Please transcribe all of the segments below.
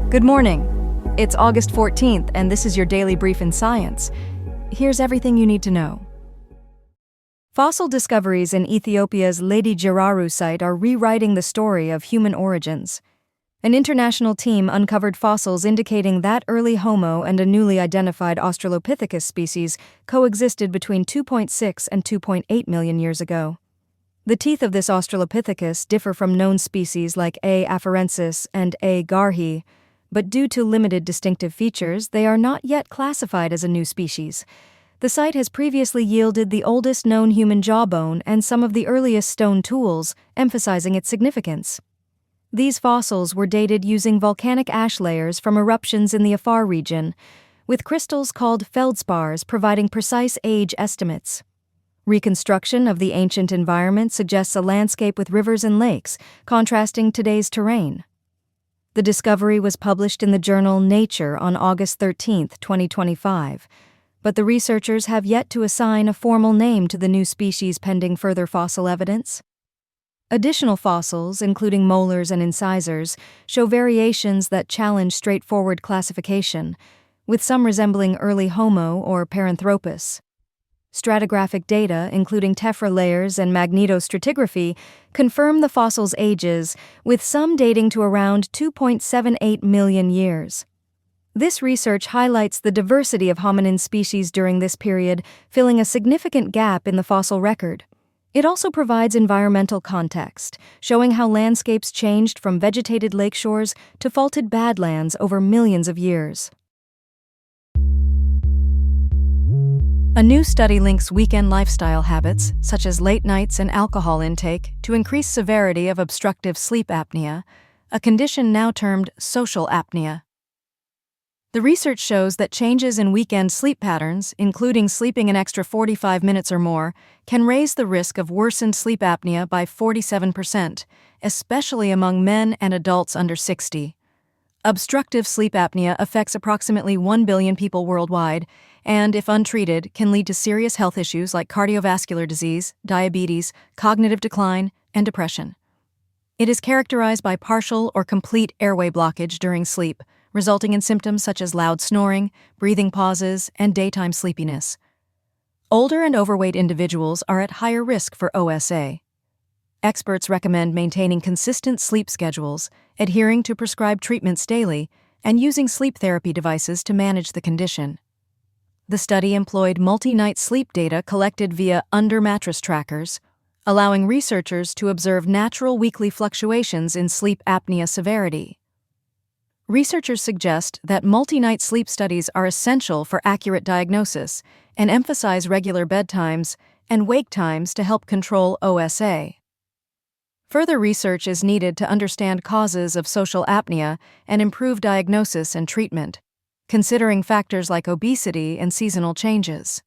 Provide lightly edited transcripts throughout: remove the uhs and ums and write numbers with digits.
Good morning. It's August 14th, and this is your daily brief in science. Here's everything you need to know. Fossil discoveries in Ethiopia's Ledi-Geraru site are rewriting the story of human origins. An international team uncovered fossils indicating that early Homo and a newly identified Australopithecus species coexisted between 2.6 and 2.8 million years ago. The teeth of this Australopithecus differ from known species like A. afarensis and A. garhi, but due to limited distinctive features, they are not yet classified as a new species. The site has previously yielded the oldest known human jawbone and some of the earliest stone tools, emphasizing its significance. These fossils were dated using volcanic ash layers from eruptions in the Afar region, with crystals called feldspars providing precise age estimates. Reconstruction of the ancient environment suggests a landscape with rivers and lakes, contrasting today's terrain. The discovery was published in the journal Nature on August 13, 2025, but the researchers have yet to assign a formal name to the new species pending further fossil evidence. Additional fossils, including molars and incisors, show variations that challenge straightforward classification, with some resembling early Homo or Paranthropus. Stratigraphic data, including tephra layers and magnetostratigraphy, confirm the fossils' ages, with some dating to around 2.78 million years. This research highlights the diversity of hominin species during this period, filling a significant gap in the fossil record. It also provides environmental context, showing how landscapes changed from vegetated lakeshores to faulted badlands over millions of years. A new study links weekend lifestyle habits, such as late nights and alcohol intake, to increase severity of obstructive sleep apnea, a condition now termed social apnea. The research shows that changes in weekend sleep patterns, including sleeping an extra 45 minutes or more, can raise the risk of worsened sleep apnea by 47%, especially among men and adults under 60. Obstructive sleep apnea affects approximately 1 billion people worldwide, and, if untreated, can lead to serious health issues like cardiovascular disease, diabetes, cognitive decline, and depression. It is characterized by partial or complete airway blockage during sleep, resulting in symptoms such as loud snoring, breathing pauses, and daytime sleepiness. Older and overweight individuals are at higher risk for OSA. Experts recommend maintaining consistent sleep schedules, adhering to prescribed treatments daily, and using sleep therapy devices to manage the condition. The study employed multi-night sleep data collected via under-mattress trackers, allowing researchers to observe natural weekly fluctuations in sleep apnea severity. Researchers suggest that multi-night sleep studies are essential for accurate diagnosis and emphasize regular bedtimes and wake times to help control OSA. Further research is needed to understand causes of social apnea and improve diagnosis and treatment, considering factors like obesity and seasonal changes.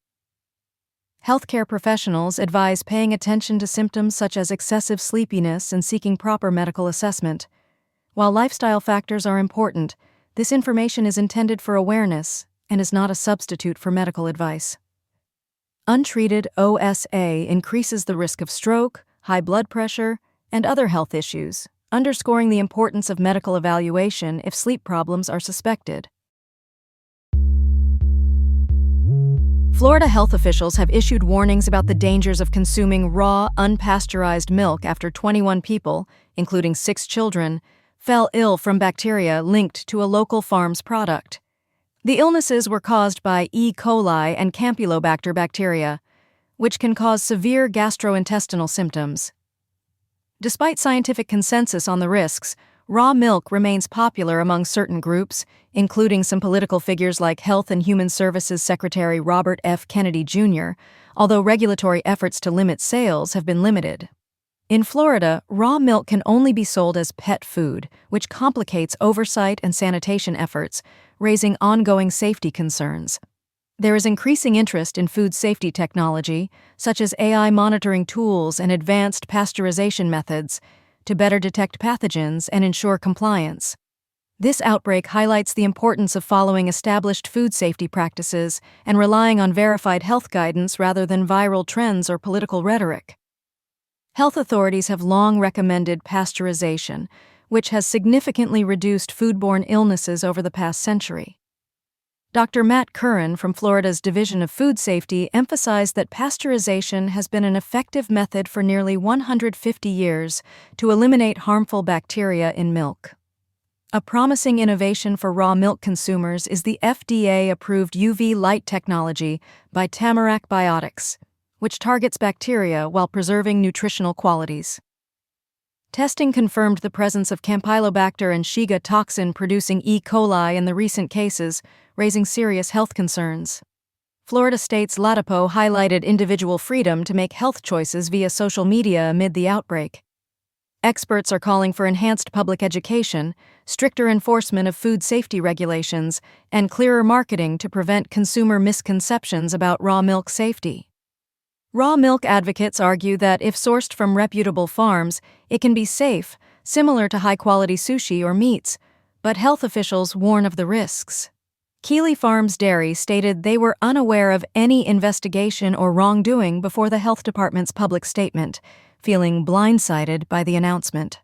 Healthcare professionals advise paying attention to symptoms such as excessive sleepiness and seeking proper medical assessment. While lifestyle factors are important, this information is intended for awareness and is not a substitute for medical advice. Untreated OSA increases the risk of stroke, high blood pressure, and other health issues, underscoring the importance of medical evaluation if sleep problems are suspected. Florida health officials have issued warnings about the dangers of consuming raw, unpasteurized milk after 21 people, including 6 children, fell ill from bacteria linked to a local farm's product. The illnesses were caused by E. coli and Campylobacter bacteria, which can cause severe gastrointestinal symptoms. Despite scientific consensus on the risks, raw milk remains popular among certain groups, including some political figures like Health and Human Services Secretary Robert F. Kennedy Jr., although regulatory efforts to limit sales have been limited. In Florida, raw milk can only be sold as pet food, which complicates oversight and sanitation efforts, raising ongoing safety concerns. There is increasing interest in food safety technology, such as AI monitoring tools and advanced pasteurization methods, to better detect pathogens and ensure compliance. This outbreak highlights the importance of following established food safety practices and relying on verified health guidance rather than viral trends or political rhetoric. Health authorities have long recommended pasteurization, which has significantly reduced foodborne illnesses over the past century. Dr. Matt Curran from Florida's Division of Food Safety emphasized that pasteurization has been an effective method for nearly 150 years to eliminate harmful bacteria in milk. A promising innovation for raw milk consumers is the FDA-approved UV light technology by Tamarack Biotics, which targets bacteria while preserving nutritional qualities. Testing confirmed the presence of Campylobacter and Shiga toxin-producing E. coli in the recent cases, raising serious health concerns. Florida State's Ledi-Geraru highlighted individual freedom to make health choices via social media amid the outbreak. Experts are calling for enhanced public education, stricter enforcement of food safety regulations, and clearer marketing to prevent consumer misconceptions about raw milk safety. Raw milk advocates argue that if sourced from reputable farms, it can be safe, similar to high-quality sushi or meats, but health officials warn of the risks. Keeley Farms Dairy stated they were unaware of any investigation or wrongdoing before the health department's public statement, feeling blindsided by the announcement.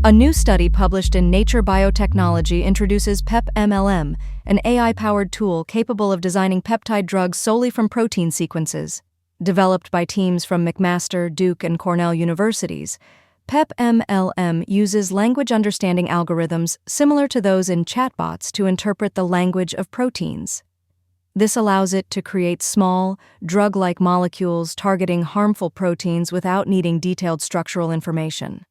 A new study published in Nature Biotechnology introduces pepmlm, an AI-powered tool capable of designing peptide drugs solely from protein sequences. Developed by teams from McMaster, Duke, and Cornell universities, pepmlm uses language understanding algorithms similar to those in chatbots to interpret the language of proteins. This allows it to create small, drug-like molecules targeting harmful proteins without needing detailed structural information.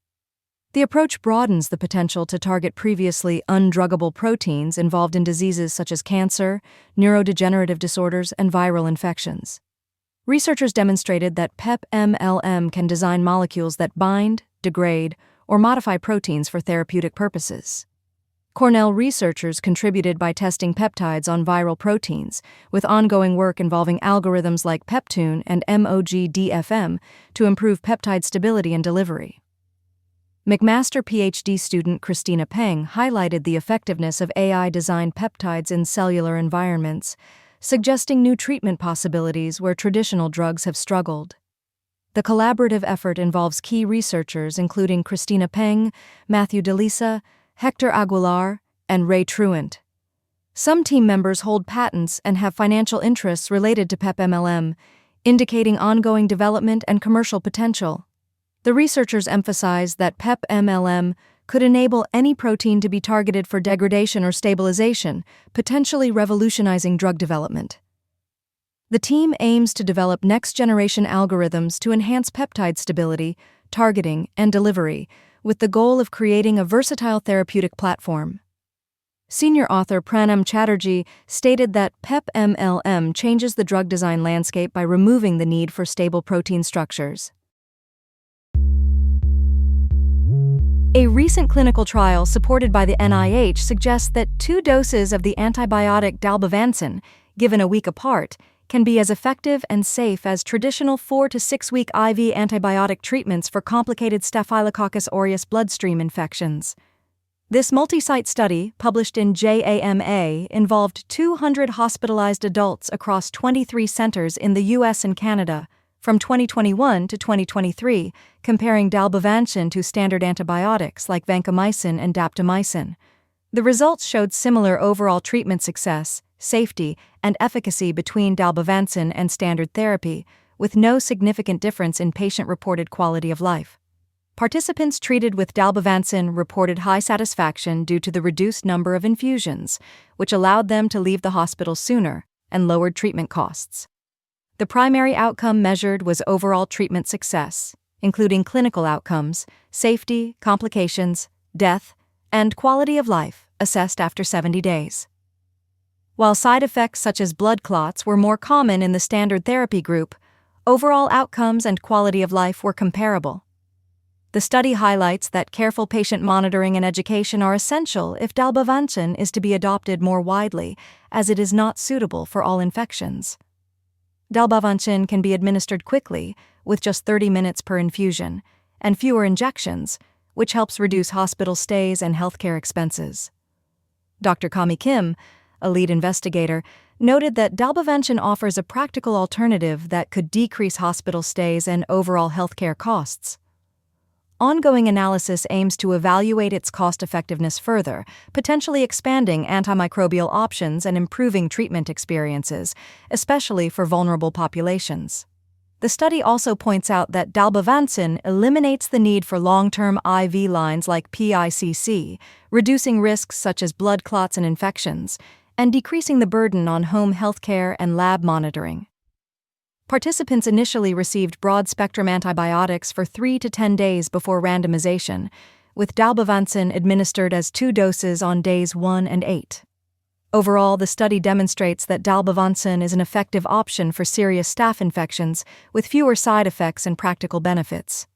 The approach broadens the potential to target previously undruggable proteins involved in diseases such as cancer, neurodegenerative disorders, and viral infections. Researchers demonstrated that pepmlm can design molecules that bind, degrade, or modify proteins for therapeutic purposes. Cornell researchers contributed by testing peptides on viral proteins, with ongoing work involving algorithms like Peptune and MOG-DFM to improve peptide stability and delivery. McMaster PhD student Christina Peng highlighted the effectiveness of AI-designed peptides in cellular environments, suggesting new treatment possibilities where traditional drugs have struggled. The collaborative effort involves key researchers including Christina Peng, Matthew DeLisa, Hector Aguilar, and Ray Truant. Some team members hold patents and have financial interests related to pepmlm, indicating ongoing development and commercial potential. The researchers emphasize that pepmlm could enable any protein to be targeted for degradation or stabilization, potentially revolutionizing drug development. The team aims to develop next-generation algorithms to enhance peptide stability, targeting, and delivery, with the goal of creating a versatile therapeutic platform. Senior author Pranam Chatterjee stated that pepmlm changes the drug design landscape by removing the need for stable protein structures. A recent clinical trial supported by the NIH suggests that 2 doses of the antibiotic dalbavancin, given a week apart, can be as effective and safe as traditional 4 to 6 week IV antibiotic treatments for complicated Staphylococcus aureus bloodstream infections. This multi-site study, published in JAMA, involved 200 hospitalized adults across 23 centers in the U.S. and Canada from 2021 to 2023, comparing dalbavancin to standard antibiotics like vancomycin and daptomycin. The results showed similar overall treatment success, safety, and efficacy between dalbavancin and standard therapy, with no significant difference in patient-reported quality of life. Participants treated with dalbavancin reported high satisfaction due to the reduced number of infusions, which allowed them to leave the hospital sooner and lowered treatment costs. The primary outcome measured was overall treatment success, including clinical outcomes, safety, complications, death, and quality of life, assessed after 70 days. While side effects such as blood clots were more common in the standard therapy group, overall outcomes and quality of life were comparable. The study highlights that careful patient monitoring and education are essential if dalbavancin is to be adopted more widely, as it is not suitable for all infections. Dalbavancin can be administered quickly, with just 30 minutes per infusion, and fewer injections, which helps reduce hospital stays and healthcare expenses. Dr. Kami Kim, a lead investigator, noted that dalbavancin offers a practical alternative that could decrease hospital stays and overall healthcare costs. Ongoing analysis aims to evaluate its cost-effectiveness further, potentially expanding antimicrobial options and improving treatment experiences, especially for vulnerable populations. The study also points out that dalbavancin eliminates the need for long-term IV lines like PICC, reducing risks such as blood clots and infections, and decreasing the burden on home healthcare and lab monitoring. Participants initially received broad-spectrum antibiotics for 3 to 10 days before randomization, with dalbavancin administered as 2 doses on days 1 and 8. Overall, the study demonstrates that dalbavancin is an effective option for serious staph infections, with fewer side effects and practical benefits.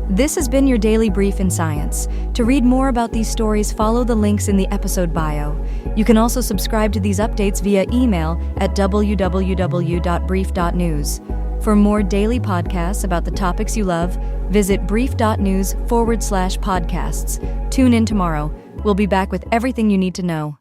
This has been your Daily Brief in Science. To read more about these stories, follow the links in the episode bio. You can also subscribe to these updates via email at www.brief.news. For more daily podcasts about the topics you love, visit brief.news/podcasts. Tune in tomorrow. We'll be back with everything you need to know.